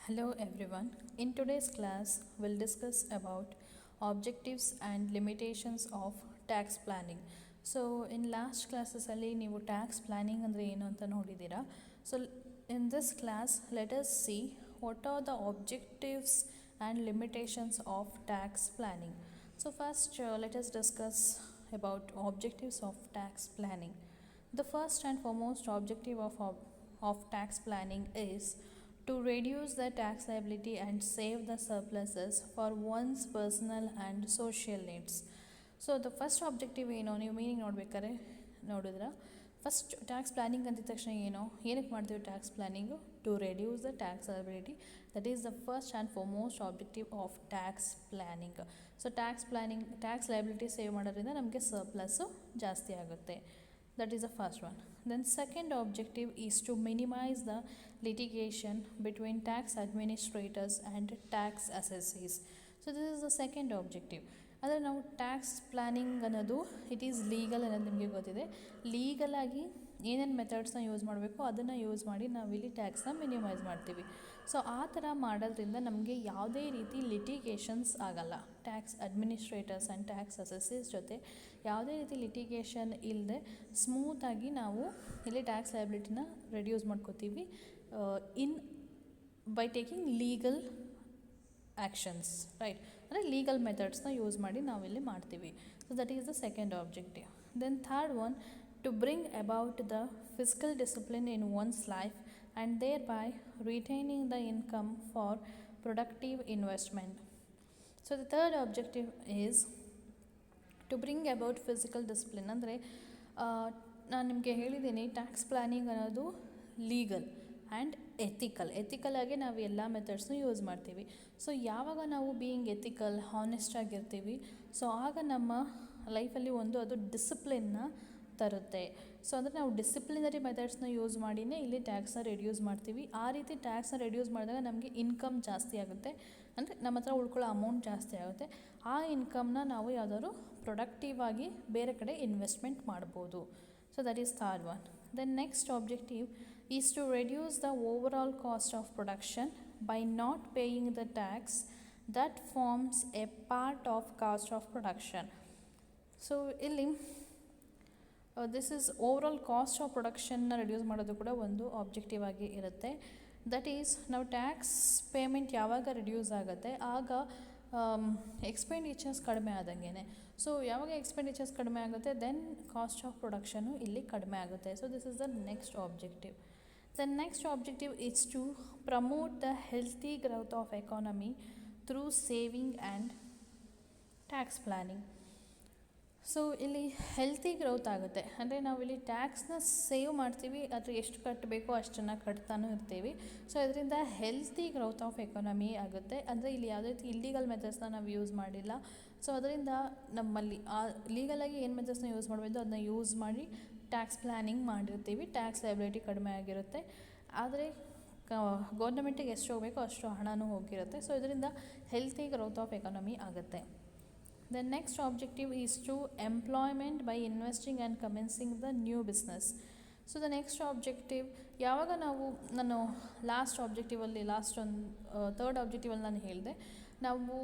Hello everyone. In today's class, we'll discuss about objectives and limitations of tax planning. So in last classes ಅಲ್ಲಿ ನೀವು tax planning ಅಂದರೆ ಏನು ಅಂತ ನೋಡಿದ್ದೀರಾ. So in this class, let us see what are the objectives and limitations of tax planning. So first, let us discuss about objectives of tax planning. The first and foremost objective of tax planning is to reduce the tax liability and save the surpluses for one's personal and social needs. So the first objective ಏನು ನೀವು meaning ನೋಡ್ಬೇಕಾದ್ರೆ ನೋಡಿದ್ರೆ first tax planning ಅಂದಿದ ತಕ್ಷಣ ಏನಕ್ಕೆ ಮಾಡ್ತೀವಿ tax planning to reduce the tax liability. That is the first and foremost objective of tax planning. So tax liability save ಮಾಡೋದ್ರಿಂದ ನಮಗೆ ಸರ್ಪ್ಲಸ್ಸು ಜಾಸ್ತಿ ಆಗುತ್ತೆ. That is the first one. Then second objective is to minimize the litigation between tax administrators and tax assessees. So this is the second objective. ಅಂದರೆ ನಾವು tax planning ಅನ್ನೋದು it is legal ಅನ್ನೋದು ನಿಮಗೆ ಗೊತ್ತಿದೆ. ಲೀಗಲಾಗಿ ಏನೇನು ಮೆಥಡ್ಸ್ನ ಯೂಸ್ ಮಾಡಬೇಕು ಅದನ್ನು use ಮಾಡಿ ನಾವಿಲ್ಲಿ ಟ್ಯಾಕ್ಸ್ನ ಮಿನಿಮೈಸ್ ಮಾಡ್ತೀವಿ. ಸೊ ಆ ಥರ ಮಾಡೋದ್ರಿಂದ ನಮಗೆ ಯಾವುದೇ ರೀತಿ ಲಿಟಿಗೇಷನ್ಸ್ ಆಗಲ್ಲ. Tax administrators and tax assessees ಜೊತೆ ಯಾವುದೇ ರೀತಿ ಲಿಟಿಗೇಷನ್ ಇಲ್ಲದೆ ಸ್ಮೂತಾಗಿ ನಾವು ಇಲ್ಲಿ ಟ್ಯಾಕ್ಸ್ ಲಯಬಿಲಿಟಿನ ರೆಡ್ಯೂಸ್ ಮಾಡ್ಕೋತೀವಿ by taking legal actions, right. ಅಂದರೆ ಲೀಗಲ್ ಮೆಥಡ್ಸ್ನ ಯೂಸ್ ಮಾಡಿ ನಾವಿಲ್ಲಿ ಮಾಡ್ತೀವಿ. So that is the second objective. Then third one, to bring about the fiscal discipline in one's life and thereby retaining the income for productive investment. So the third objective is to bring about fiscal discipline. ಅಂದರೆ ನಾನು ನಿಮಗೆ ಹೇಳಿದ್ದೀನಿ tax planning ಅನ್ನೋದು legal and ethical ಆಗಿ ನಾವು ಎಲ್ಲ ಮೆಥಡ್ಸ್ನು use ಮಾಡ್ತೀವಿ. So ಯಾವಾಗ ನಾವು ಬೀಯಿಂಗ್ ಎಥಿಕಲ್ ಹಾನೆಸ್ಟ್ ಆಗಿರ್ತೀವಿ, ಸೊ ಆಗ ನಮ್ಮ ಲೈಫಲ್ಲಿ ಅದು ಡಿಸಿಪ್ಲಿನ್ನ ತರುತ್ತೆ. ಸೊ ಅಂದರೆ ನಾವು ಡಿಸಿಪ್ಲಿನರಿ ಮೆಥಡ್ಸ್ನ ಯೂಸ್ ಮಾಡಿನೇ ಇಲ್ಲಿ ಟ್ಯಾಕ್ಸ್ನ ರೆಡ್ಯೂಸ್ ಮಾಡ್ತೀವಿ. ಆ ರೀತಿ ಟ್ಯಾಕ್ಸ್ನ ರೆಡ್ಯೂಸ್ ಮಾಡಿದಾಗ ನಮಗೆ ಇನ್ಕಮ್ ಜಾಸ್ತಿ ಆಗುತ್ತೆ, ಅಂದರೆ ನಮ್ಮ ಹತ್ರ ಉಳ್ಕೊಳ್ಳೋ ಅಮೌಂಟ್ ಜಾಸ್ತಿ ಆಗುತ್ತೆ. ಆ ಇನ್ಕಮ್ನ ನಾವು ಯಾವುದಾದ್ರು ಪ್ರೊಡಕ್ಟಿವ್ ಆಗಿ ಬೇರೆ ಕಡೆ ಇನ್ವೆಸ್ಟ್ಮೆಂಟ್ ಮಾಡ್ಬೋದು. So that is third one. Then next objective is to reduce the overall cost of production by not paying the tax that forms a part of cost of production. So ಇಲ್ಲಿ this is overall cost of ಪ್ರೊಡಕ್ಷನ್ನ reduce ಮಾಡೋದು ಕೂಡ ಒಂದು objective ಆಗಿ ಇರುತ್ತೆ. That is ನಾವು tax payment ಯಾವಾಗ reduce ಆಗುತ್ತೆ ಆಗ ಎಕ್ಸ್ಪೆಂಡಿಚರ್ಸ್ ಕಡಿಮೆ ಆದಂಗೆ. ಸೊ ಯಾವಾಗ ಎಕ್ಸ್ಪೆಂಡಿಚರ್ಸ್ ಕಡಿಮೆ ಆಗುತ್ತೆ ದೆನ್ ಕಾಸ್ಟ್ ಆಫ್ ಪ್ರೊಡಕ್ಷನು ಇಲ್ಲಿ ಕಡಿಮೆ ಆಗುತ್ತೆ. So this is the next objective. The next objective is to promote the healthy growth of economy through saving and tax planning. So ಇಲ್ಲಿ ಹೆಲ್ತಿ ಗ್ರೋತ್ ಆಗುತ್ತೆ, ಅಂದರೆ ನಾವಿಲ್ಲಿ ಟ್ಯಾಕ್ಸ್ನ ಸೇವ್ ಮಾಡ್ತೀವಿ, ಅದು ಎಷ್ಟು ಕಟ್ಟಬೇಕೋ ಅಷ್ಟನ್ನು ಕಟ್ತಾನೂ ಇರ್ತೀವಿ. ಸೊ ಇದರಿಂದ ಹೆಲ್ತಿ ಗ್ರೋತ್ ಆಫ್ ಎಕಾನಮಿ ಆಗುತ್ತೆ. ಅಂದರೆ ಇಲ್ಲಿ ಯಾವುದೇ ರೀತಿ ಇಲ್ಲೀಗಲ್ ಮೆಥಡ್ಸ್ನ ನಾವು ಯೂಸ್ ಮಾಡಿಲ್ಲ. ಸೊ ಅದರಿಂದ ನಮ್ಮಲ್ಲಿ ಲೀಗಲಾಗಿ ಏನು ಮೆಥಡ್ಸ್ನ ಯೂಸ್ ಮಾಡಬೇಕು ಅದನ್ನ ಯೂಸ್ ಮಾಡಿ ಟ್ಯಾಕ್ಸ್ ಪ್ಲ್ಯಾನಿಂಗ್ ಮಾಡಿರ್ತೀವಿ. ಟ್ಯಾಕ್ಸ್ ಲಯಬಿಲಿಟಿ ಕಡಿಮೆ ಆಗಿರುತ್ತೆ, ಆದರೆ ಗೌರ್ಮೆಂಟಿಗೆ ಎಷ್ಟು ಹೋಗಬೇಕೋ ಅಷ್ಟು ಹಣನೂ ಹೋಗಿರುತ್ತೆ. ಸೊ ಇದರಿಂದ ಹೆಲ್ತಿ ಗ್ರೋತ್ ಆಫ್ ಎಕಾನಮಿ ಆಗುತ್ತೆ. The next objective is to employment by investing and commencing the new business. So the next objective, ಯಾವಾಗ ನಾನು ಲಾಸ್ಟ್ ಆಬ್ಜೆಕ್ಟಿವಲ್ಲಿ ಥರ್ಡ್ ಆಬ್ಜೆಕ್ಟಿವಲ್ಲಿ ನಾನು ಹೇಳಿದೆ, ನಾವು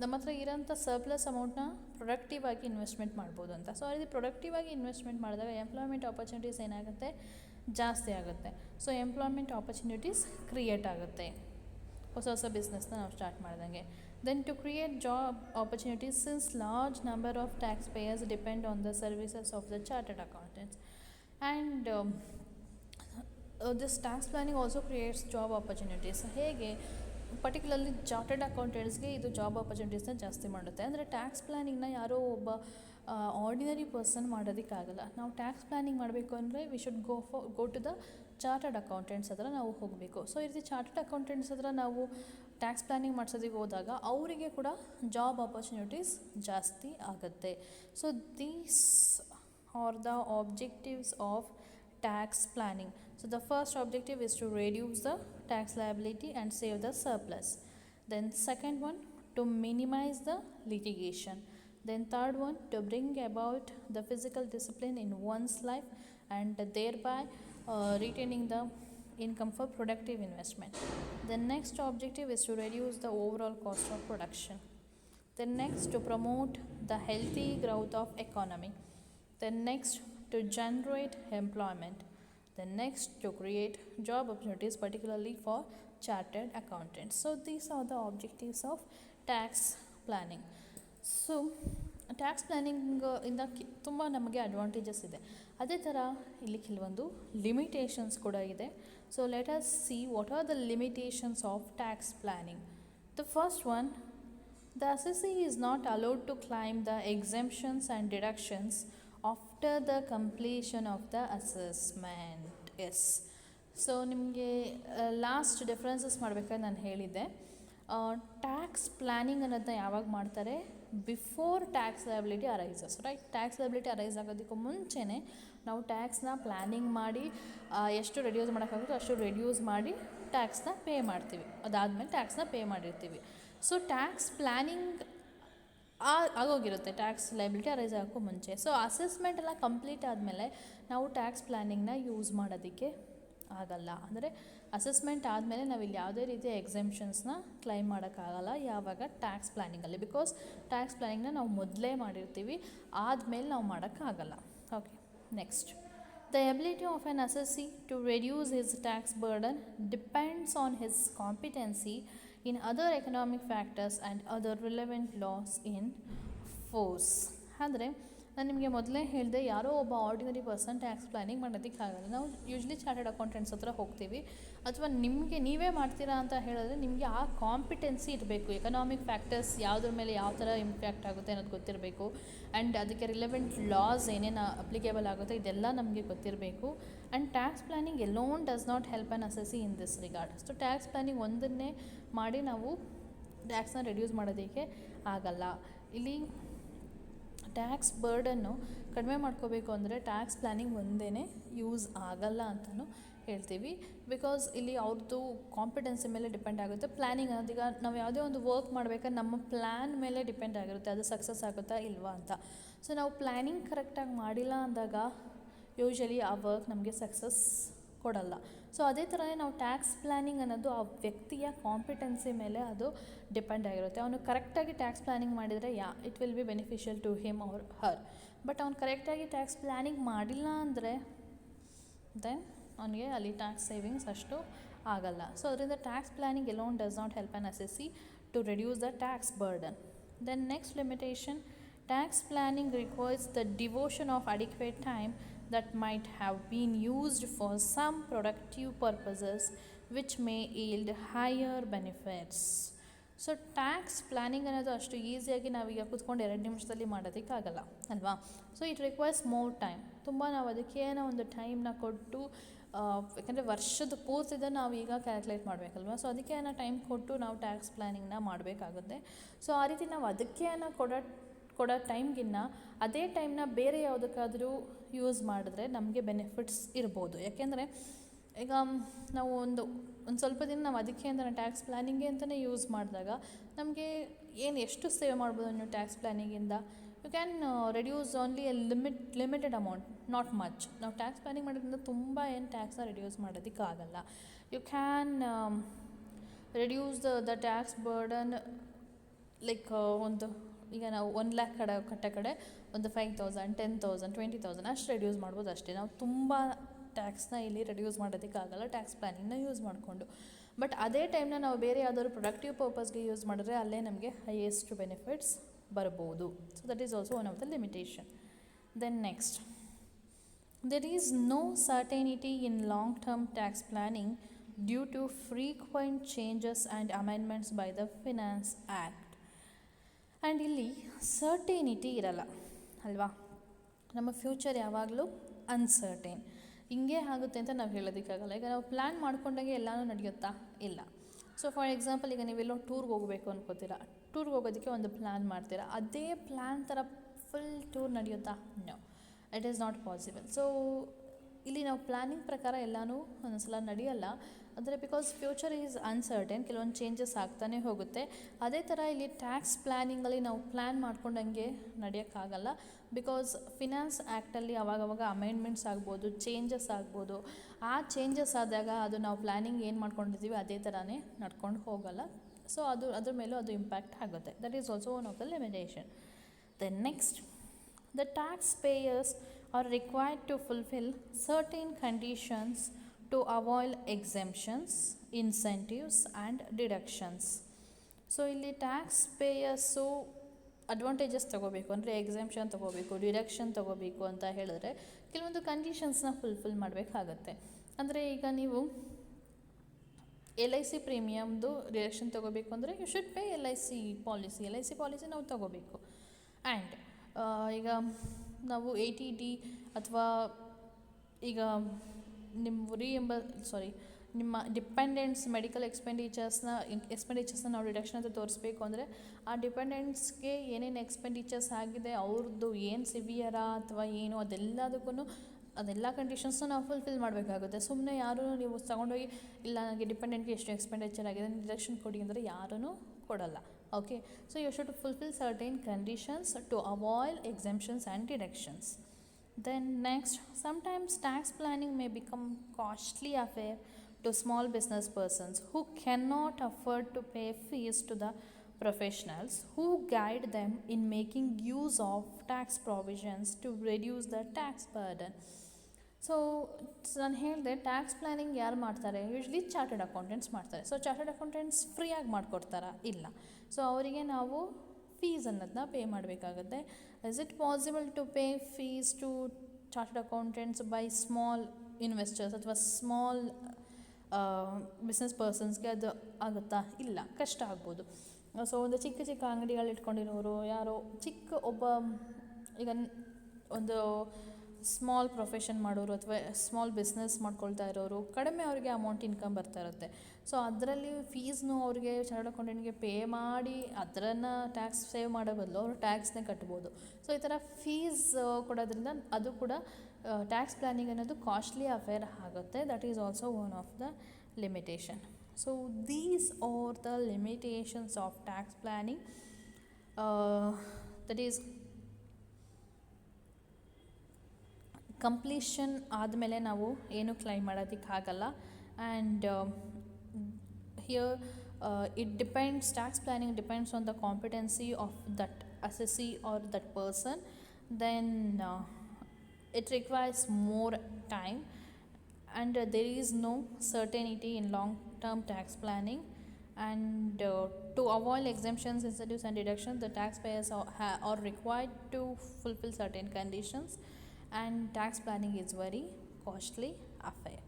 ನಮ್ಮ ಹತ್ರ ಇರೋಂಥ ಸರ್ಪ್ಲಸ್ ಅಮೌಂಟ್ನ ಪ್ರೊಡಕ್ಟಿವ್ ಆಗಿ ಇನ್ವೆಸ್ಟ್ಮೆಂಟ್ ಮಾಡ್ಬೋದು ಅಂತ. ಸೊ ಆ ರೀತಿ ಪ್ರೊಡಕ್ಟಿವ್ ಆಗಿ ಇನ್ವೆಸ್ಟ್ಮೆಂಟ್ ಮಾಡಿದಾಗ ಎಂಪ್ಲಾಯ್ಮೆಂಟ್ ಆಪರ್ಚುನಿಟೀಸ್ ಏನಾಗುತ್ತೆ, ಜಾಸ್ತಿ ಆಗುತ್ತೆ. ಸೊ ಎಂಪ್ಲಾಯ್ಮೆಂಟ್ ಆಪರ್ಚುನಿಟೀಸ್ ಕ್ರಿಯೇಟ್ ಆಗುತ್ತೆ ಹೊಸ ಬಿಸ್ನೆಸ್ನ ನಾವು ಸ್ಟಾರ್ಟ್ ಮಾಡ್ದಂಗೆ. Then to create job opportunities, since large number of taxpayers depend on the services of the chartered accountants, and this tax planning also creates job opportunities. ಹೇಗೆ particularly chartered ಅಕೌಂಟೆಂಟ್ಸ್ಗೆ ಇದು job ಆಪರ್ಚುನಿಟೀಸ್ನ ಜಾಸ್ತಿ ಮಾಡುತ್ತೆ. ಅಂದರೆ tax ಪ್ಲಾನಿಂಗ್ನ ಯಾರೋ ಒಬ್ಬ ordinary person ಮಾಡೋದಕ್ಕಾಗಲ್ಲ. ನಾವು tax planning ಮಾಡಬೇಕು ಅಂದರೆ we should go to the chartered accountants ಹತ್ರ ನಾವು ಹೋಗಬೇಕು. ಸೊ ಈ ರೀತಿ ಚಾರ್ಟರ್ಡ್ ಅಕೌಂಟೆಂಟ್ಸ್ ಹತ್ರ ನಾವು ಟ್ಯಾಕ್ಸ್ ಪ್ಲಾನಿಂಗ್ ಮಾಡಿಸೋದಕ್ಕೆ ಹೋದಾಗ ಅವರಿಗೆ ಕೂಡ ಜಾಬ್ ಆಪರ್ಚುನಿಟೀಸ್ ಜಾಸ್ತಿ ಆಗುತ್ತೆ. So these are the objectives of tax planning. So the first objective is to reduce the tax liability and save the surplus. Then second one, to minimize the litigation. Then third one, to bring about the physical discipline in one's life and thereby retaining the income for productive investment. The next objective is to reduce the overall cost of production. The next, to promote the healthy growth of economy. The next, to generate employment. The next, to create job opportunities, particularly for chartered accountants. So these are the objectives of tax planning. So tax planning ಇಂದ ತುಂಬ ನಮಗೆ advantages ಇದೆ. ಅದೇ ಥರ ಇಲ್ಲಿ ಕೆಲವೊಂದು limitations ಕೂಡ ಇದೆ. So let us see what are the limitations of tax planning. The first one, the assessee is not allowed to claim the exemptions and deductions after the completion of the assessment. Yes. So ನಿಮಗೆ last differences ಮಾಡಬೇಕಾದ್ರೆ ನಾನು ಹೇಳಿದ್ದೆ, tax planning ಅನ್ನೋದನ್ನ ಯಾವಾಗ ಮಾಡ್ತಾರೆ, before tax liability arises, right. Tax liability arise ಆಗೋದಕ್ಕೂ ಮುಂಚೆನೇ ನಾವು ಟ್ಯಾಕ್ಸ್ನ ಪ್ಲ್ಯಾನಿಂಗ್ ಮಾಡಿ ಎಷ್ಟು ರೆಡ್ಯೂಸ್ ಮಾಡೋಕ್ಕಾಗುತ್ತೋ ಅಷ್ಟು ರೆಡ್ಯೂಸ್ ಮಾಡಿ ಟ್ಯಾಕ್ಸ್ನ ಪೇ ಮಾಡ್ತೀವಿ. ಅದಾದಮೇಲೆ ಟ್ಯಾಕ್ಸ್ನ ಪೇ ಮಾಡಿರ್ತೀವಿ. ಸೊ ಟ್ಯಾಕ್ಸ್ ಪ್ಲ್ಯಾನಿಂಗ್ ಆಗೋಗಿರುತ್ತೆ ಟ್ಯಾಕ್ಸ್ ಲಯಬಿಲಿಟಿ ಅರೈಸ್ ಆಗೋಕ್ಕೂ ಮುಂಚೆ. ಸೊ ಅಸೆಸ್ಮೆಂಟ್ ಎಲ್ಲ ಕಂಪ್ಲೀಟ್ ಆದಮೇಲೆ ನಾವು ಟ್ಯಾಕ್ಸ್ ಪ್ಲ್ಯಾನಿಂಗ್ನ ಯೂಸ್ ಮಾಡೋದಕ್ಕೆ ಆಗಲ್ಲ. ಅಂದರೆ ಅಸೆಸ್ಮೆಂಟ್ ಆದಮೇಲೆ ನಾವು ಇಲ್ಲಿ ಯಾವುದೇ ರೀತಿಯ ಎಕ್ಸೆಂಪ್ಷನ್ಸ್ನ ಕ್ಲೈಮ್ ಮಾಡೋಕ್ಕಾಗಲ್ಲ ಯಾವಾಗ ಟ್ಯಾಕ್ಸ್ ಪ್ಲ್ಯಾನಿಂಗಲ್ಲಿ, ಬಿಕಾಸ್ ಟ್ಯಾಕ್ಸ್ ಪ್ಲ್ಯಾನಿಂಗ್ನ ನಾವು ಮೊದಲೇ ಮಾಡಿರ್ತೀವಿ, ಆದಮೇಲೆ ನಾವು ಮಾಡೋಕ್ಕಾಗಲ್ಲ. Okay, next, the ability of an assessee to reduce his tax burden depends on his competency in other economic factors and other relevant laws in force. ಅಂದರೆ ನಾನು ನಿಮಗೆ ಮೊದಲೇ ಹೇಳಿದೆ, ಯಾರೋ ಒಬ್ಬ ಆರ್ಡಿನರಿ ಪರ್ಸನ್ ಟ್ಯಾಕ್ಸ್ ಪ್ಲ್ಯಾನಿಂಗ್ ಮಾಡೋದಕ್ಕಾಗಲ್ಲ. ನಾವು ಯೂಶ್ವಲಿ ಚಾರ್ಟರ್ಡ್ ಅಕೌಂಟೆಂಟ್ಸ್ ಹತ್ರ ಹೋಗ್ತೀವಿ, ಅಥವಾ ನಿಮಗೆ ನೀವೇ ಮಾಡ್ತೀರಾ ಅಂತ ಹೇಳಿದ್ರೆ ನಿಮಗೆ ಆ ಕಾಂಪಿಟೆನ್ಸಿ ಇರಬೇಕು. ಎಕನಾಮಿಕ್ ಫ್ಯಾಕ್ಟರ್ಸ್ ಯಾವುದ್ರ ಮೇಲೆ ಯಾವ ಥರ ಇಂಪ್ಯಾಕ್ಟ್ ಆಗುತ್ತೆ ಅನ್ನೋದು ಗೊತ್ತಿರಬೇಕು, ಆ್ಯಂಡ್ ಅದಕ್ಕೆ ರಿಲೆವೆಂಟ್ ಲಾಸ್ ಏನೇನು ಅಪ್ಲಿಕೇಬಲ್ ಆಗುತ್ತೆ ಇದೆಲ್ಲ ನಮಗೆ ಗೊತ್ತಿರಬೇಕು. And tax planning alone does not help an assessee in this regard. So tax planning ಒಂದನ್ನೇ ಮಾಡಿ ನಾವು ಟ್ಯಾಕ್ಸ್ನ ರೆಡ್ಯೂಸ್ ಮಾಡೋದಕ್ಕೆ ಆಗಲ್ಲ. ಇಲ್ಲಿ ಟ್ಯಾಕ್ಸ್ ಬರ್ಡನ್ನು ಕಡಿಮೆ ಮಾಡ್ಕೋಬೇಕು ಅಂದರೆ ಟ್ಯಾಕ್ಸ್ ಪ್ಲ್ಯಾನಿಂಗ್ ಒಂದೇ ಯೂಸ್ ಆಗಲ್ಲ ಅಂತಲೂ ಹೇಳ್ತೀವಿ, ಬಿಕಾಸ್ ಇಲ್ಲಿ ಅವ್ರದ್ದು ಕಾಂಪಿಟೆನ್ಸಿ ಮೇಲೆ ಡಿಪೆಂಡ್ ಆಗುತ್ತೆ. ಪ್ಲ್ಯಾನಿಂಗ್ ಅನ್ನೋದೀಗ ನಾವು ಯಾವುದೇ ಒಂದು ವರ್ಕ್ ಮಾಡಬೇಕಾದ್ರೆ ನಮ್ಮ ಪ್ಲ್ಯಾನ್ ಮೇಲೆ ಡಿಪೆಂಡ್ ಆಗಿರುತ್ತೆ ಅದು ಸಕ್ಸಸ್ ಆಗುತ್ತಾ ಇಲ್ವಾ ಅಂತ. ಸೊ ನಾವು ಪ್ಲ್ಯಾನಿಂಗ್ ಕರೆಕ್ಟಾಗಿ ಮಾಡಿಲ್ಲ ಅಂದಾಗ ಯೂಶ್ವಲಿ ಆ ವರ್ಕ್ ನಮಗೆ ಸಕ್ಸಸ್ ಕೊಡಲ್ಲ. ಸೊ ಅದೇ ಥರನೇ ನಾವು ಟ್ಯಾಕ್ಸ್ ಪ್ಲ್ಯಾನಿಂಗ್ ಅನ್ನೋದು ಆ ವ್ಯಕ್ತಿಯ ಕಾಂಪಿಟೆನ್ಸಿ ಮೇಲೆ ಅದು ಡಿಪೆಂಡ್ ಆಗಿರುತ್ತೆ. ಅವನು ಕರೆಕ್ಟಾಗಿ ಟ್ಯಾಕ್ಸ್ ಪ್ಲ್ಯಾನಿಂಗ್ ಮಾಡಿದರೆ it will be beneficial to him or her. But ಅವ್ನು ಕರೆಕ್ಟಾಗಿ ಟ್ಯಾಕ್ಸ್ ಪ್ಲ್ಯಾನಿಂಗ್ ಮಾಡಿಲ್ಲ ಅಂದರೆ ದೆನ್ ಅವನಿಗೆ ಅಲ್ಲಿ ಟ್ಯಾಕ್ಸ್ ಸೇವಿಂಗ್ಸ್ ಅಷ್ಟು ಆಗಲ್ಲ. ಸೊ ಅದರಿಂದ tax planning alone does not help an assessee to reduce the tax burden. Then next limitation, tax planning requires the devotion of adequate time that might have been used for some productive purposes which may yield higher benefits. So tax planning ಅನ್ನೋದು ಅಷ್ಟು ಈಸಿಯಾಗಿ ನಾವೀಗ ಕೂತ್ಕೊಂಡು 2 ನಿಮಿಷದಲ್ಲಿ ಮಾಡೋದಕ್ಕಾಗಲ್ಲ ಅಲ್ವಾ. So it requires more time. ತುಂಬ ನಾವು ಅದಕ್ಕೇನೋ ಒಂದು ಟೈಮ್ನ ಕೊಟ್ಟು, ಯಾಕಂದರೆ ವರ್ಷದ ಪೂರ್ತಿದ ನಾವೀಗ ಕ್ಯಾಲ್ಕುಲೇಟ್ ಮಾಡಬೇಕಲ್ವ. ಸೊ ಅದಕ್ಕೆ ಏನೋ ಟೈಮ್ ಕೊಟ್ಟು ನಾವು ಟ್ಯಾಕ್ಸ್ ಪ್ಲ್ಯಾನಿಂಗ್ನ ಮಾಡಬೇಕಾಗುತ್ತೆ. ಸೊ ಆ ರೀತಿ ನಾವು ಅದಕ್ಕೆ ಏನೋ ಕೊಡೋ ಟೈಮ್ಗಿನ್ನ ಅದೇ ಟೈಮ್ನ ಬೇರೆ ಯಾವುದಕ್ಕಾದರೂ ಯೂಸ್ ಮಾಡಿದ್ರೆ ನಮಗೆ ಬೆನಿಫಿಟ್ಸ್ ಇರ್ಬೋದು. ಯಾಕೆಂದರೆ ಈಗ ನಾವು ಒಂದು ಸ್ವಲ್ಪ ದಿನ ನಾವು ಅದಕ್ಕೆ ಅಂತಲೇ ಟ್ಯಾಕ್ಸ್ ಪ್ಲ್ಯಾನಿಂಗ್ಗೆ ಅಂತಲೇ ಯೂಸ್ ಮಾಡಿದಾಗ ನಮಗೆ ಎಷ್ಟು ಸೇವ್ ಮಾಡ್ಬೋದು ನೀವು ಟ್ಯಾಕ್ಸ್ ಪ್ಲ್ಯಾನಿಂಗಿಂದ. You can reduce only a limited amount, not much. ನಾವು ಟ್ಯಾಕ್ಸ್ ಪ್ಲ್ಯಾನಿಂಗ್ ಮಾಡೋದ್ರಿಂದ ತುಂಬ ಟ್ಯಾಕ್ಸ್ನ ರೆಡ್ಯೂಸ್ ಮಾಡೋದಕ್ಕಾಗಲ್ಲ. You can reduce the tax burden like ಒಂದು, ಈಗ ನಾವು 1 lakh ಕಟ್ಟೋ ಕಡೆ ಒಂದು 5,000, 10,000, 20,000 ಅಷ್ಟು ರೆಡ್ಯೂಸ್ ಮಾಡ್ಬೋದು ಅಷ್ಟೇ. ನಾವು ತುಂಬ ಟ್ಯಾಕ್ಸ್ನ ಇಲ್ಲಿ ರೆಡ್ಯೂಸ್ ಮಾಡೋದಕ್ಕಾಗಲ್ಲ ಟ್ಯಾಕ್ಸ್ ಪ್ಲ್ಯಾನಿಂಗ್ನ ಯೂಸ್ ಮಾಡಿಕೊಂಡು. ಬಟ್ ಅದೇ ಟೈಮ್ನ ನಾವು ಬೇರೆ ಯಾವುದಾದ್ರು ಪ್ರೊಡಕ್ಟಿವ್ ಪರ್ಪಸ್ಗೆ ಯೂಸ್ ಮಾಡಿದ್ರೆ ಅಲ್ಲೇ ನಮಗೆ ಹೈಯೆಸ್ಟ್ ಬೆನಿಫಿಟ್ಸ್ ಬರ್ಬೋದು. So that is also one of the limitation. Then next, there is no certainty in long-term tax planning due to frequent changes and amendments by the Finance Act. And ಇಲ್ಲಿ ಸರ್ಟೇನಿಟಿ ಇರಲ್ಲ ಅಲ್ವಾ. ನಮ್ಮ future ಯಾವಾಗಲೂ uncertain. ಹಿಂಗೆ ಆಗುತ್ತೆ ಅಂತ ನಾವು ಹೇಳೋದಕ್ಕಾಗಲ್ಲ. ಈಗ ನಾವು ಪ್ಲ್ಯಾನ್ ಮಾಡ್ಕೊಂಡಾಗೆ ಎಲ್ಲನೂ ನಡೆಯುತ್ತಾ? ಇಲ್ಲ. ಸೊ ಫಾರ್ ಎಕ್ಸಾಂಪಲ್, ಈಗ ನೀವೆಲ್ಲೋ ಟೂರ್ಗೆ ಹೋಗಬೇಕು ಅನ್ಕೋತೀರಾ, ಟೂರ್ಗೆ ಹೋಗೋದಕ್ಕೆ ಒಂದು ಪ್ಲ್ಯಾನ್ ಮಾಡ್ತೀರಾ, ಅದೇ ಪ್ಲ್ಯಾನ್ ಥರ ಫುಲ್ ಟೂರ್ ನಡೆಯುತ್ತಾ? No, it is not possible. So ಇಲ್ಲಿ ನಾವು ಪ್ಲ್ಯಾನಿಂಗ್ ಪ್ರಕಾರ ಎಲ್ಲನೂ ಒಂದೊಂದ್ಸಲ ನಡೆಯಲ್ಲ. ಅಂದರೆ ಬಿಕಾಸ್ ಫ್ಯೂಚರ್ ಈಸ್ ಅನ್ಸರ್ಟನ್, ಕೆಲವೊಂದು ಚೇಂಜಸ್ ಆಗ್ತಾನೆ ಹೋಗುತ್ತೆ. ಅದೇ ಥರ ಇಲ್ಲಿ ಟ್ಯಾಕ್ಸ್ ಪ್ಲ್ಯಾನಿಂಗಲ್ಲಿ ನಾವು ಪ್ಲ್ಯಾನ್ ಮಾಡ್ಕೊಂಡಂಗೆ ನಡೆಯೋಕ್ಕಾಗಲ್ಲ. ಬಿಕಾಸ್ ಫಿನಾನ್ಸ್ ಆ್ಯಕ್ಟಲ್ಲಿ ಅವಾಗವಾಗ ಅಮೆಂಡ್ಮೆಂಟ್ಸ್ ಆಗ್ಬೋದು, ಚೇಂಜಸ್ ಆಗ್ಬೋದು. ಆ ಚೇಂಜಸ್ ಆದಾಗ ಅದು ನಾವು ಪ್ಲ್ಯಾನಿಂಗ್ ಏನು ಮಾಡ್ಕೊಂಡಿರ್ತೀವಿ ಅದೇ ಥರನೇ ನಡ್ಕೊಂಡು ಹೋಗಲ್ಲ. ಸೊ ಅದ್ರ ಮೇಲೂ ಅದು ಇಂಪ್ಯಾಕ್ಟ್ ಆಗುತ್ತೆ. That is also one of the limitation. Then next, the taxpayers are required to fulfill certain conditions to avoid exemptions, incentives and deductions. So ಇಲ್ಲಿ ಟ್ಯಾಕ್ಸ್ ಪೇಯರ್ಸು ಅಡ್ವಾಂಟೇಜಸ್ ತೊಗೋಬೇಕು ಅಂದರೆ ಎಕ್ಸೆಂಪ್ಷನ್ ತೊಗೋಬೇಕು, ಡಿಡಕ್ಷನ್ ತೊಗೋಬೇಕು ಅಂತ ಹೇಳಿದ್ರೆ ಕೆಲವೊಂದು ಕಂಡೀಷನ್ಸ್ನ ಫುಲ್ಫಿಲ್ ಮಾಡಬೇಕಾಗತ್ತೆ. ಅಂದರೆ ಈಗ ನೀವು LIC ಪ್ರೀಮಿಯಮ್ದು ಡಿಡಕ್ಷನ್ ತೊಗೋಬೇಕು ಅಂದರೆ you should pay LIC policy ನಾವು ತೊಗೋಬೇಕು. ಆ್ಯಂಡ್ ಈಗ ನಾವು ATD ಅಥವಾ ಈಗ ನಿಮ್ಮ ಡಿಪೆಂಡೆಂಟ್ಸ್ ಮೆಡಿಕಲ್ ಎಕ್ಸ್ಪೆಂಡಿಚರ್ಸ್ನ ನಾವು ಡಿಡಕ್ಷನ್ ಅಂತ ತೋರಿಸ್ಬೇಕು ಅಂದರೆ ಆ ಡಿಪೆಂಡೆಂಟ್ಸ್ಗೆ ಏನೇನು ಎಕ್ಸ್ಪೆಂಡಿಚರ್ಸ್ ಆಗಿದೆ, ಅವ್ರದ್ದು ಏನು ಸಿವಿಯರಾ ಅಥವಾ ಏನು ಅದೆಲ್ಲ ಕಂಡೀಷನ್ಸ್ನ ನಾವು ಫುಲ್ಫಿಲ್ ಮಾಡಬೇಕಾಗುತ್ತೆ. ಸುಮ್ಮನೆ ಯಾರೂ ನೀವು ತಗೊಂಡೋಗಿ ಇಲ್ಲ ನನಗೆ ಡಿಪೆಂಡೆಂಟ್ಗೆ ಎಷ್ಟು ಎಕ್ಸ್ಪೆಂಡಿಚರ್ ಆಗಿದೆ ಡಿಡಕ್ಷನ್ ಕೊಡಿ ಅಂದರೆ ಯಾರೂ ಕೊಡಲ್ಲ. Okay, so you should fulfill certain conditions to avoid exemptions and deductions. Then next, sometimes tax planning may become costly affair to small business persons who cannot afford to pay fees to the professionals who guide them in making use of tax provisions to reduce the tax burden. So ನಾನು ಹೇಳಿದೆ tax planning ಯಾರು ಮಾಡ್ತಾರೆ, usually chartered accountants ಮಾಡ್ತಾರೆ. So chartered accountants ಫ್ರೀಯಾಗಿ ಮಾಡಿಕೊಡ್ತಾರಾ? ಇಲ್ಲ. So ಅವರಿಗೆ ನಾವು fees ಅನ್ನೋದನ್ನ ಪೇ ಮಾಡಬೇಕಾಗುತ್ತೆ. Is it possible to pay fees to chartered accountants by small investors ಅಥವಾ ಸ್ಮಾಲ್ ಬಿಸ್ನೆಸ್ ಪರ್ಸನ್ಸ್ಗೆ ಅದು ಆಗುತ್ತಾ? ಇಲ್ಲ, ಕಷ್ಟ ಆಗ್ಬೋದು. ಸೊ ಒಂದು ಚಿಕ್ಕ ಅಂಗಡಿಗಳು ಇಟ್ಕೊಂಡಿರೋರು, ಯಾರೋ ಈಗ ಒಂದು ಸ್ಮಾಲ್ ಪ್ರೊಫೆಷನ್ ಮಾಡೋರು ಅಥವಾ ಸ್ಮಾಲ್ ಬಿಸ್ನೆಸ್ ಮಾಡ್ಕೊಳ್ತಾ ಇರೋರು, ಕಡಿಮೆ ಅವರಿಗೆ ಅಮೌಂಟ್ ಇನ್ಕಮ್ ಬರ್ತಾ ಇರುತ್ತೆ. ಸೊ ಅದರಲ್ಲಿ ಫೀಸ್ನು ಅವ್ರಿಗೆ ಚಾರ್ಟರ್ಡ್ ಅಕೌಂಟೆಂಟ್ಗೆ ಪೇ ಮಾಡಿ ಅದನ್ನು ಟ್ಯಾಕ್ಸ್ ಸೇವ್ ಮಾಡೋ ಬದಲು ಅವರು ಟ್ಯಾಕ್ಸ್ನೇ ಕಟ್ಬೋದು. ಸೊ ಈ ಥರ ಫೀಸ್ ಕೊಡೋದ್ರಿಂದ ಅದು ಕೂಡ ಟ್ಯಾಕ್ಸ್ ಪ್ಲ್ಯಾನಿಂಗ್ ಅನ್ನೋದು ಕಾಸ್ಟ್ಲಿ ಅಫೇರ್ ಆಗುತ್ತೆ. That is also one of the limitation. So these are the limitations of tax planning. That is completion ಆದಮೇಲೆ ನಾವು ಏನು ಕ್ಲೈಮ್ ಮಾಡೋದಕ್ಕಾಗಲ್ಲ. And here tax planning depends on the competency of that assessee or that person. Then it requires more time and there is no certainty in long-term tax planning. And to avoid exemptions, incentives and deductions, the taxpayers are required to fulfill certain conditions, and tax planning is very costly affair.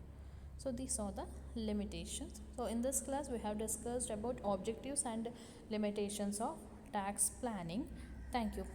So these are the limitations. So in this class we have discussed about objectives and limitations of tax planning. Thank you.